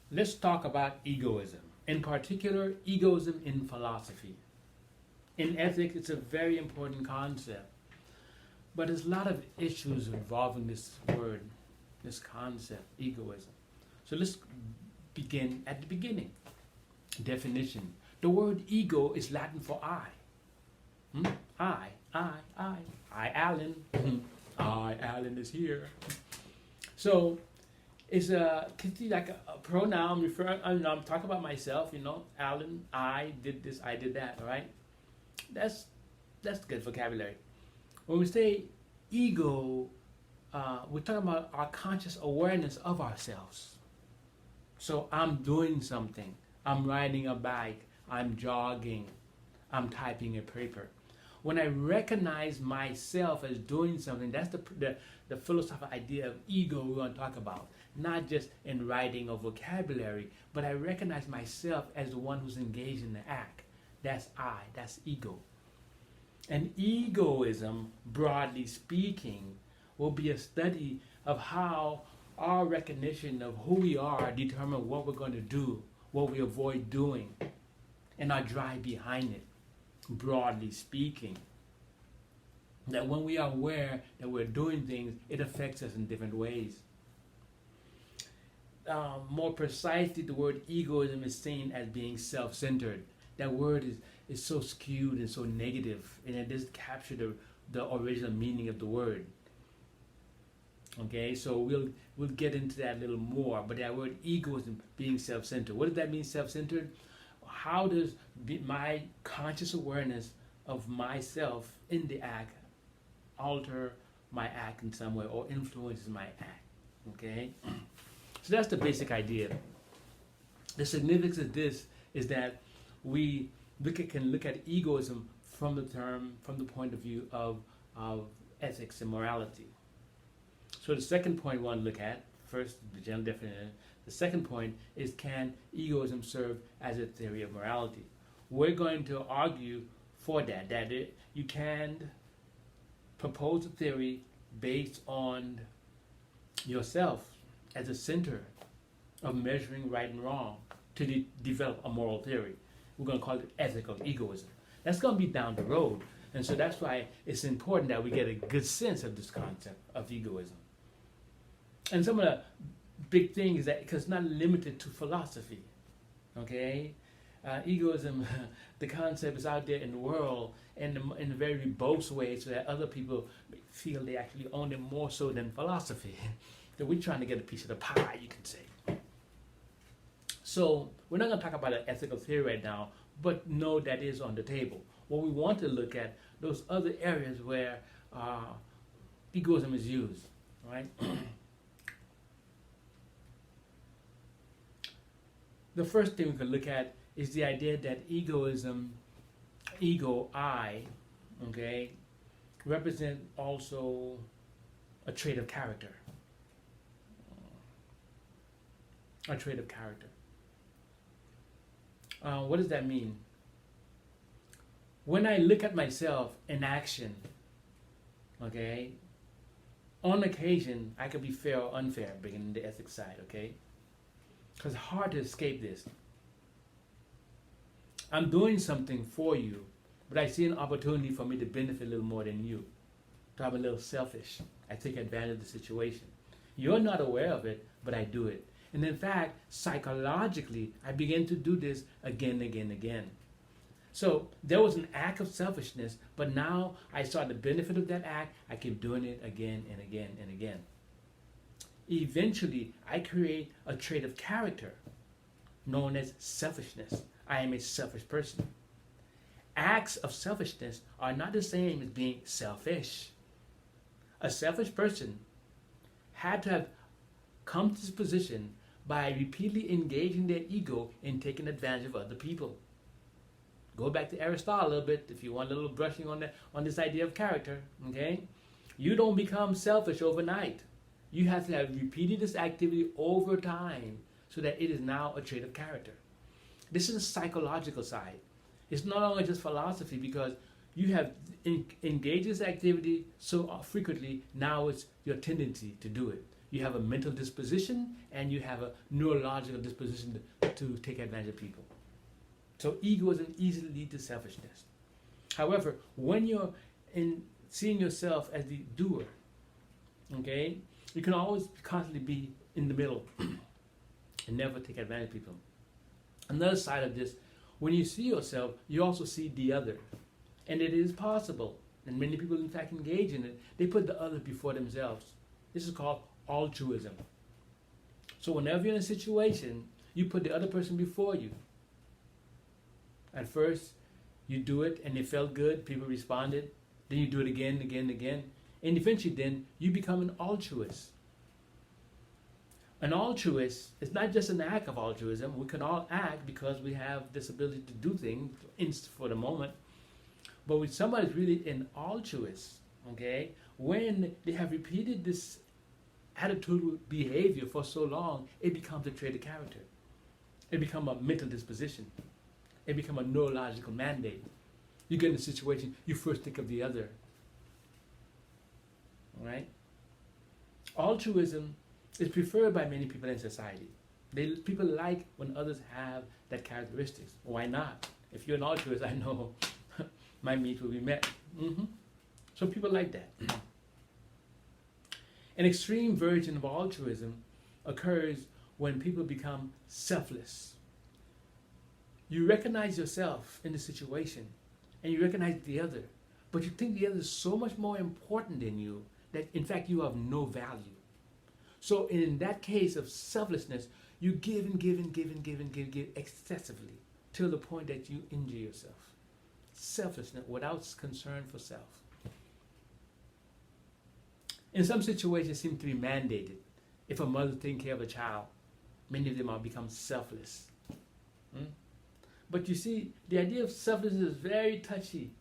Let's talk about egoism. In particular, egoism in philosophy. In ethics, it's a very important concept. But there's a lot of issues involving this word, this concept, egoism. So let's begin at the beginning. Definition. The word ego is Latin for I. I, Alan. I, Alan, is here. So it's like a pronoun referring. I'm talking about myself. Alan. I did this. I did that. All right. That's good vocabulary. When we say ego, we're talking about our conscious awareness of ourselves. So I'm doing something. I'm riding a bike. I'm jogging. I'm typing a paper. When I recognize myself as doing something, that's the philosophical idea of ego we want to talk about. Not just in writing or vocabulary, but I recognize myself as the one who's engaged in the act. That's I, that's ego. And egoism, broadly speaking, will be a study of how our recognition of who we are determine what we're going to do, what we avoid doing, and our drive behind it. Broadly speaking, that when we are aware that we're doing things, it affects us in different ways. More precisely, the word egoism is seen as being self-centered. That word is so skewed and so negative, and it doesn't capture the original meaning of the word. Okay, so we'll get into that a little more. But that word egoism being self-centered. What does that mean, self-centered? How does my conscious awareness of myself in the act alter my act in some way or influences my act? Okay, so that's the basic idea. The significance of this is that we can look at egoism from the point of view of ethics and morality. So the second point we want to look at, first the general definition. The second point is, can egoism serve as a theory of morality? We're going to argue for that you can propose a theory based on yourself as a center of measuring right and wrong to develop a moral theory. We're going to call it ethical egoism. That's going to be down the road. And so that's why it's important that we get a good sense of this concept of egoism. And some of the big things that, because it's not limited to philosophy, okay? Egoism, the concept is out there in the world in a very verbose way, so that other people feel they actually own it more so than philosophy. That we're trying to get a piece of the pie, you can say. So we're not going to talk about an ethical theory right now, but no, that is on the table. What we want to look at, those other areas where egoism is used, right? The first thing we can look at is the idea that egoism, ego, I, okay, represent also a trait of character. A trait of character. What does that mean? When I look at myself in action, okay, on occasion I could be fair or unfair, beginning the ethics side, okay? Because it's hard to escape this. I'm doing something for you, but I see an opportunity for me to benefit a little more than you. So I'm a little selfish. I take advantage of the situation. You're not aware of it, but I do it. And in fact, psychologically, I begin to do this again and again and again. So there was an act of selfishness, but now I saw the benefit of that act. I keep doing it again and again and again. Eventually, I create a trait of character known as selfishness. I am a selfish person. Acts of selfishness are not the same as being selfish. A selfish person had to have come to this position by repeatedly engaging their ego in taking advantage of other people. Go back to Aristotle a little bit if you want a little brushing on this idea of character, okay? You don't become selfish overnight. You have to have repeated this activity over time so that it is now a trait of character. This is the psychological side. It's not only just philosophy, because you have engaged this activity so frequently, now it's your tendency to do it. You have a mental disposition and you have a neurological disposition to take advantage of people. So egoism easily leads to selfishness. However, when you're in seeing yourself as the doer, okay, you can always constantly be in the middle and never take advantage of people. Another side of this, when you see yourself, you also see the other. And it is possible, and many people in fact engage in it, they put the other before themselves. This is called altruism. So whenever you're in a situation, you put the other person before you. At first, you do it and it felt good, people responded. Then you do it again, again, again. And eventually then, you become an altruist. An altruist is not just an act of altruism. We can all act because we have this ability to do things for the moment. But when somebody's really an altruist, okay, when they have repeated this attitudinal behavior for so long, it becomes a trait of character. It becomes a mental disposition. It becomes a neurological mandate. You get in a situation, you first think of the other. All right? Altruism is preferred by many people in society. People like when others have that characteristics. Why not? If you're an altruist, I know my needs will be met. So people like that. An extreme version of altruism occurs when people become selfless. You recognize yourself in the situation and you recognize the other, but you think the other is so much more important than you that in fact you have no value. So in that case of selflessness, you give and give and give and give and give excessively till the point that you injure yourself. Selflessness without concern for self. In some situations, it seems to be mandated. If a mother is taking care of a child, many of them are become selfless. But you see, the idea of selflessness is very touchy.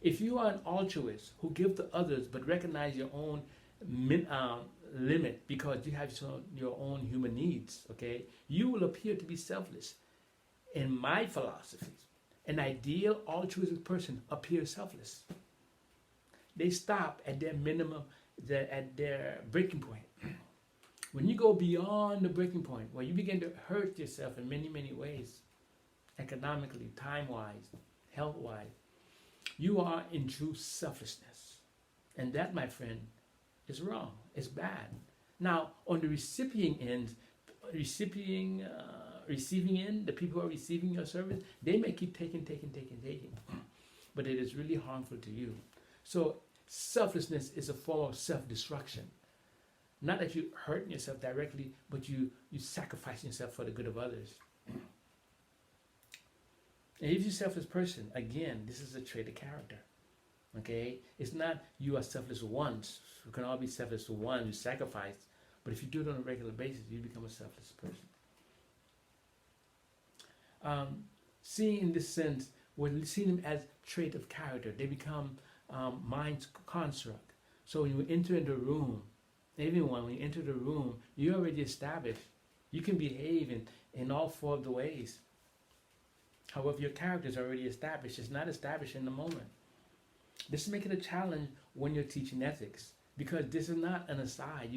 If you are an altruist who gives to others but recognize your own limit because you have your own human needs, okay, you will appear to be selfless. In my philosophy, an ideal altruistic person appears selfless. They stop at their minimum, at their breaking point. When you go beyond the breaking point, where you begin to hurt yourself in many, many ways, economically, time-wise, health-wise, you are in true selflessness. And that, my friend, is wrong. It's bad. Now, on the receiving end, the people who are receiving your service, they may keep taking. But it is really harmful to you. So selflessness is a form of self-destruction. Not that you hurt yourself directly, but you sacrifice yourself for the good of others. And if you're a selfless person, again, this is a trait of character. Okay? It's not you are selfless once. You can all be selfless once, you sacrifice. But if you do it on a regular basis, you become a selfless person. Seeing in this sense, we're seeing them as trait of character. They become mind's construct. So when you enter into a room, everyone, when you enter the room, you're already established. You can behave in all four of the ways. However, your character is already established. It's not established in the moment. This is making a challenge when you're teaching ethics, because this is not an aside.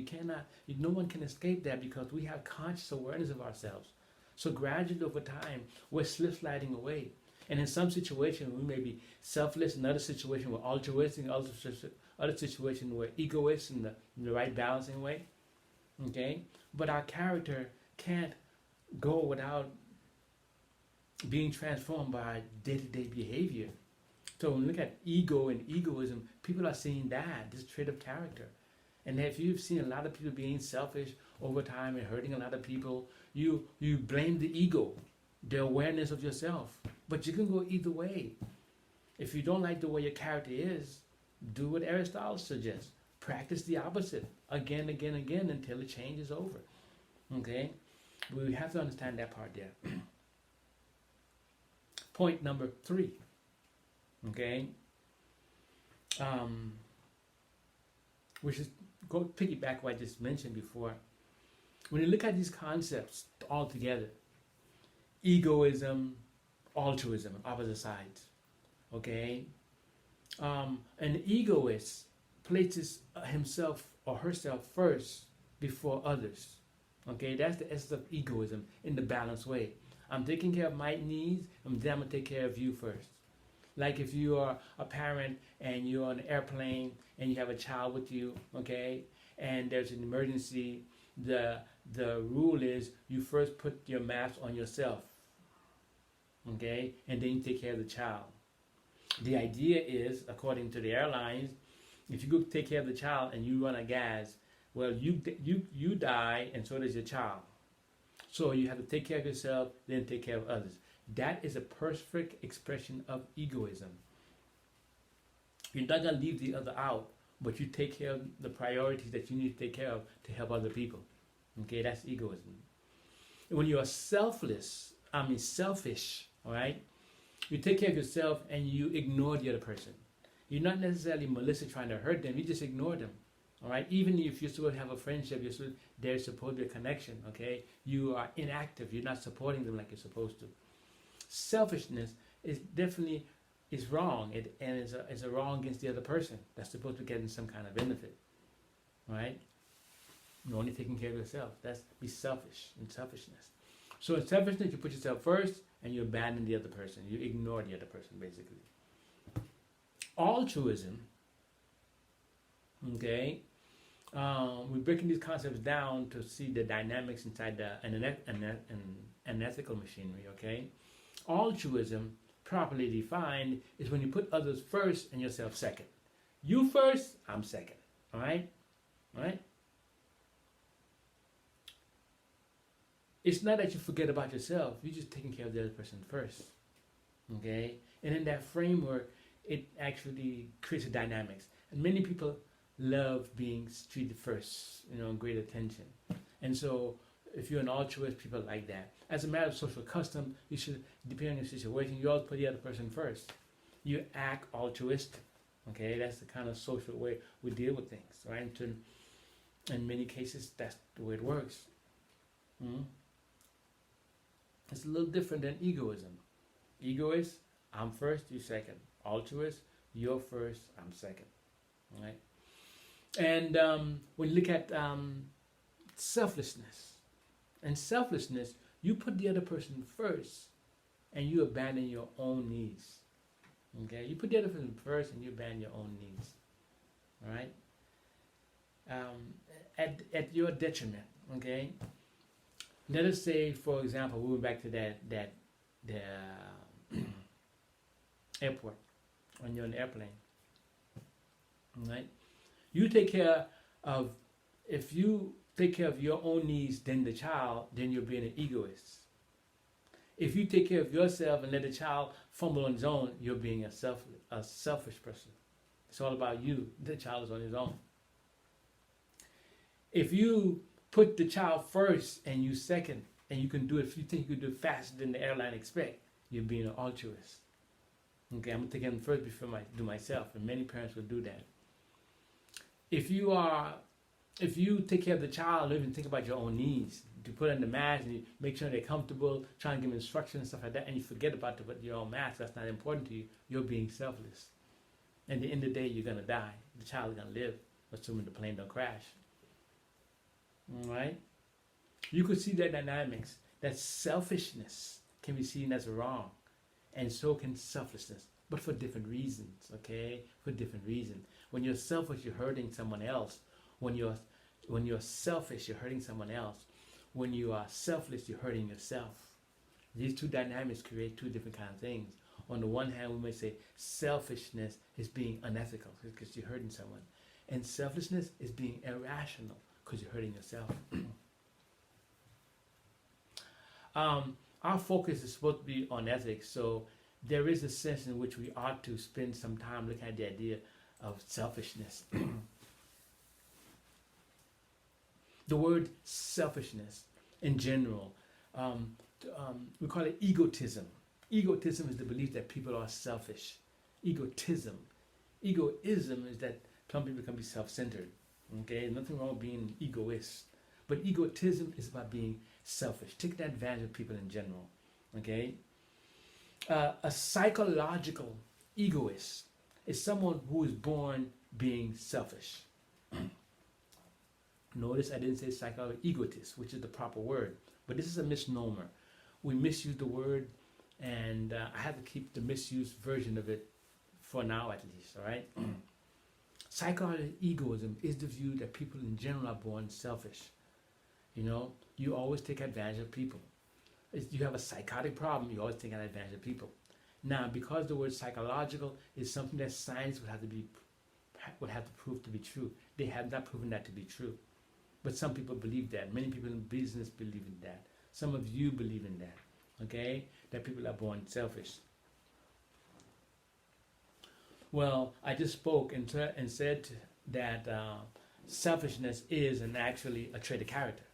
No one can escape that because we have conscious awareness of ourselves. So gradually over time, we're slip-sliding away. And in some situations, we may be selfless. In other situations, we're altruistic. In other situations, we're egoists in the right balancing way. Okay? But our character can't go without being transformed by day-to-day behavior. So when we look at ego and egoism, people are seeing that, this trait of character. And if you've seen a lot of people being selfish over time and hurting a lot of people, you blame the ego, the awareness of yourself. But you can go either way. If you don't like the way your character is, do what Aristotle suggests. Practice the opposite again until the change is over. Okay? We have to understand that part there. Point number 3. Okay? Which is, go piggyback what I just mentioned before. When you look at these concepts all together, egoism, altruism, opposite sides. Okay? An egoist places himself or herself first before others. Okay, that's the essence of egoism in the balanced way. I'm taking care of my needs, and then I'm gonna take care of you first. Like if you are a parent and you're on an airplane and you have a child with you, okay, and there's an emergency, the rule is you first put your mask on yourself, okay, and then you take care of the child. The idea is, according to the airlines, if you go take care of the child and you run out of gas, well, you die, and so does your child. So you have to take care of yourself, then take care of others. That is a perfect expression of egoism. You're not going to leave the other out, but you take care of the priorities that you need to take care of to help other people. Okay, that's egoism. When you are selfish, all right, you take care of yourself and you ignore the other person. You're not necessarily maliciously trying to hurt them, you just ignore them. All right, even if you're supposed to have a friendship, there's supposed to be a connection, okay? You are inactive, you're not supporting them like you're supposed to. Selfishness is definitely wrong, and it's a wrong against the other person that's supposed to be getting some kind of benefit, right? You're only taking care of yourself. That's be selfish in selfishness. So in selfishness, you put yourself first and you abandon the other person. You ignore the other person, basically. Altruism, okay? We're breaking these concepts down to see the dynamics inside an ethical machinery, okay? Altruism, properly defined, is when you put others first and yourself second. You first, I'm second, all right? All right? It's not that you forget about yourself, you're just taking care of the other person first, okay? And in that framework, it actually creates a dynamics. And many people love being treated first, great attention. And so if you're an altruist, people like that. As a matter of social custom, you should, depending on your situation, you always put the other person first. You act altruistic, okay? That's the kind of social way we deal with things, right? And in many cases, that's the way it works. It's a little different than egoism. Egoist, I'm first, you second. Altruist, you're first, I'm second, all right? And when you look at selflessness, you put the other person first and you abandon your own needs. Okay? You put the other person first and you abandon your own needs. All right? At your detriment. Okay? Let us say, for example, we went back to the airport when you're on the airplane. All right? You take care of, if you take care of your own needs, then the child, then you're being an egoist. If you take care of yourself and let the child fumble on his own, you're being a selfish person. It's all about you. The child is on his own. If you put the child first and you second, and you can do it, if you think you can do it faster than the airline expect, you're being an altruist. Okay, I'm going to take him first before I do myself, and many parents will do that. If you take care of the child, don't even think about your own needs. You put on the mask and you make sure they're comfortable, try and give them instructions and stuff like that, and you forget about your own mask, that's not important to you, you're being selfless. And at the end of the day, you're going to die. The child is going to live, assuming the plane don't crash. All right? You could see that dynamics, that selfishness can be seen as wrong, and so can selflessness, but for different reasons, okay? For different reasons. When you're selfish, you're hurting someone else. When you're selfish, you're hurting someone else. When you are selfless, you're hurting yourself. These two dynamics create two different kinds of things. On the one hand, we may say selfishness is being unethical because you're hurting someone. And selflessness is being irrational because you're hurting yourself. Our focus is supposed to be on ethics, so there is a sense in which we ought to spend some time looking at the idea of selfishness. The word selfishness in general, we call it egotism. Egotism is the belief that people are selfish. Egotism. Egoism is that some people can be self-centered. Okay, there's nothing wrong with being an egoist. But egotism is about being selfish, taking advantage of people in general. Okay? A psychological egoist is someone who is born being selfish. Notice I didn't say psychology egotist, which is the proper word, but this is a misnomer. We misuse the word, and I have to keep the misused version of it for now at least, all right? Psychology egoism is the view that people in general are born selfish. You know, you always take advantage of people. If you have a psychotic problem, you always take advantage of people. Now, because the word psychological is something that science would have to prove to be true, they have not proven that to be true. But some people believe that. Many people in business believe in that. Some of you believe in that. Okay? That people are born selfish. Well, I just spoke and said that selfishness is actually a trait of character.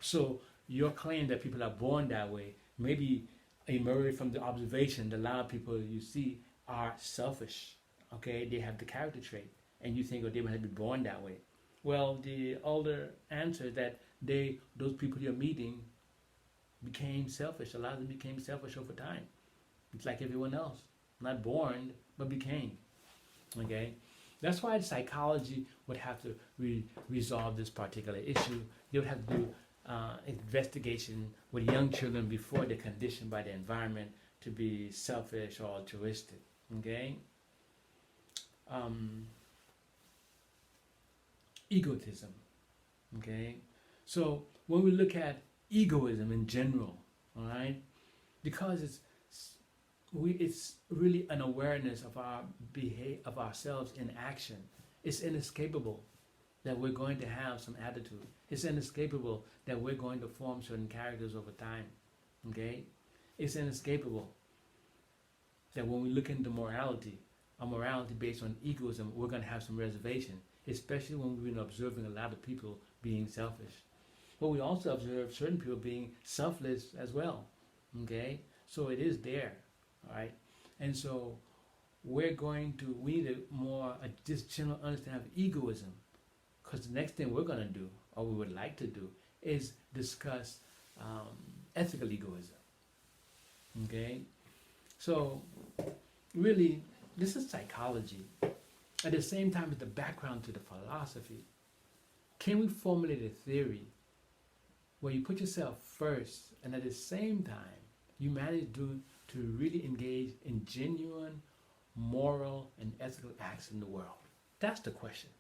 So your claim that people are born that way maybe emerged from the observation that a lot of people you see are selfish. Okay? They have the character trait. And you think, oh, they might be born that way. Well, the older answer that those people you're meeting became selfish. A lot of them became selfish over time. It's like everyone else. Not born, but became. Okay? That's why psychology would have to resolve this particular issue. They would have to do investigation with young children before they're conditioned by the environment to be selfish or altruistic. Okay? Egotism. Okay? So when we look at egoism in general, all right, because it's really an awareness of our of ourselves in action. It's inescapable that we're going to have some attitude. It's inescapable that we're going to form certain characters over time. Okay? It's inescapable that when we look into morality, a morality based on egoism, we're going to have some reservation, especially when we've been observing a lot of people being selfish. But we also observe certain people being selfless as well. Okay? So it is there. All right? And so we need this general understanding of egoism, because the next thing we're going to do, or we would like to do, is discuss ethical egoism. Okay? So really, this is psychology. At the same time, it's the background to the philosophy. Can we formulate a theory where you put yourself first, and at the same time, you manage to really engage in genuine moral and ethical acts in the world? That's the question.